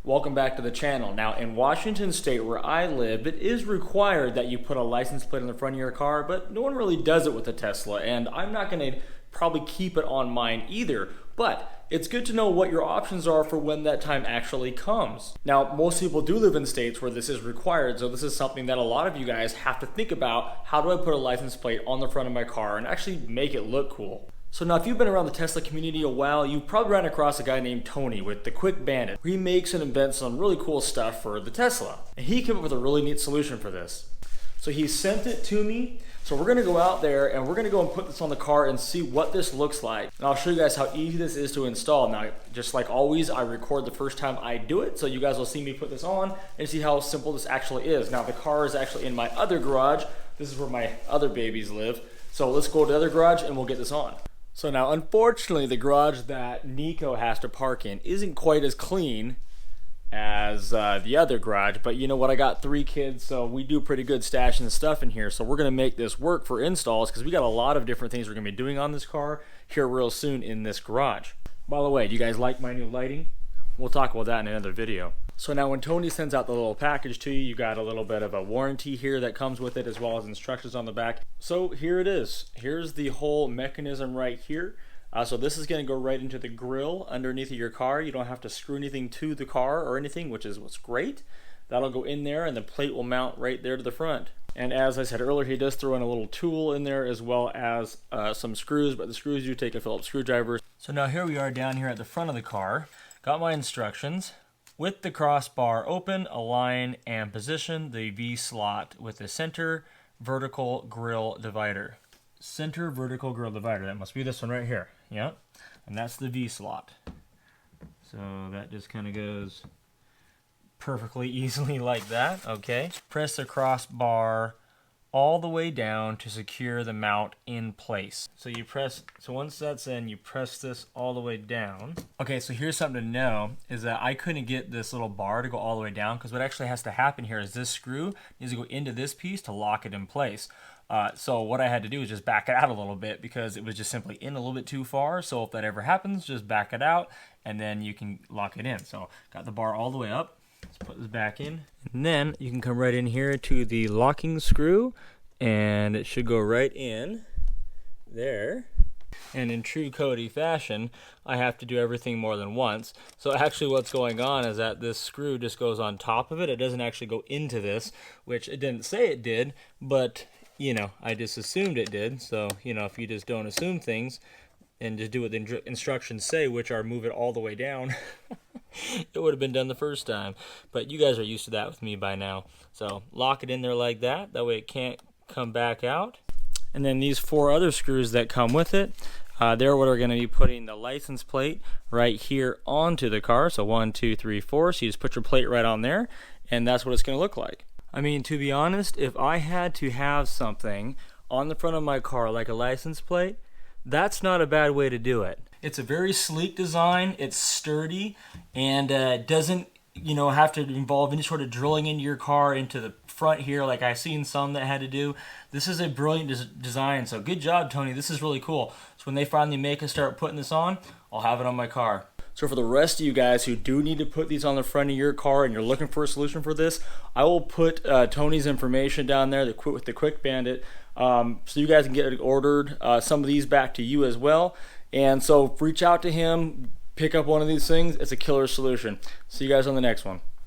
Welcome back to the channel. Now in Washington State where I live, it is required that you put a license plate on the front of your car, but no one really does it with a Tesla, and I'm not going to probably keep it on mine either. But it's good to know what your options are for when that time actually comes. Now, most people do live in states where this is required, so this is something that a lot of you guys have to think about. How do I put a license plate on the front of my car and actually make it look cool? So now if you've been around the Tesla community a while, you've probably ran across a guy named Tony with the Quick Bandit. He makes and invents some really cool stuff for the Tesla. And he came up with a really neat solution for this. So he sent it to me. So we're gonna go out there and we're gonna go and put this on the car and see what this looks like. And I'll show you guys how easy this is to install. Now, just like always, I record the first time I do it, so you guys will see me put this on and see how simple this actually is. Now the car is actually in my other garage. This is where my other babies live. So let's go to the other garage and we'll get this on. So now, unfortunately, the garage that Nico has to park in isn't quite as clean as the other garage, but you know what, I got 3 kids, so we do pretty good stashing the stuff in here. So we're gonna make this work for installs because we got a lot of different things we're gonna be doing on this car here real soon in this garage. By the way, do you guys like my new lighting? We'll talk about that in another video. So now when Tony sends out the little package to you, you got a little bit of a warranty here that comes with it, as well as instructions on the back. So here it is. Here's the whole mechanism right here. So this is going to go right into the grill underneath of your car. You don't have to screw anything to the car or anything, which is what's great. That'll go in there and the plate will mount right there to the front. And as I said earlier, he does throw in a little tool in there as well as some screws, but the screws you take a Phillips screwdriver. So now here we are down here at the front of the car. Got my instructions. With the crossbar open, align and position the V slot with the center vertical grill divider. Center vertical grill divider, that must be this one right here. Yep, and that's the V slot. So that just kind of goes perfectly easily like that, okay. Press the crossbar all the way down to secure the mount in place. So once that's in, you press this all the way down. Okay, so here's something to know, is that I couldn't get this little bar to go all the way down, because what actually has to happen here is this screw needs to go into this piece to lock it in place. So what I had to do is just back it out a little bit because it was just simply in a little bit too far. So if that ever happens, just back it out and then you can lock it in. So got the bar all the way up. Let's put this back in. And then you can come right in here to the locking screw and it should go right in there. And in true Cody fashion, I have to do everything more than once. So actually what's going on is that this screw just goes on top of it. It doesn't actually go into this, which it didn't say it did, but you know, I just assumed it did. So, you know, if you just don't assume things and just do what the instructions say, which are move it all the way down, it would have been done the first time. But you guys are used to that with me by now. So lock it in there like that. That way it can't come back out. And then these 4 other screws that come with it, they're what are going to be putting the license plate right here onto the car. So 1, 2, 3, 4. So you just put your plate right on there, and that's what it's going to look like. I mean, to be honest, if I had to have something on the front of my car like a license plate, that's not a bad way to do it. It's a very sleek design, it's sturdy, and doesn't, you know, have to involve any sort of drilling into your car into the front here like I've seen some that had to do. This is a brilliant design, so good job, Tony. This is really cool. So when they finally make us start putting this on, I'll have it on my car. So for the rest of you guys who do need to put these on the front of your car and you're looking for a solution for this, I will put Tony's information down there with the Quick Bandit, so you guys can get it ordered, some of these back to you as well. And so reach out to him, pick up one of these things. It's a killer solution. See you guys on the next one.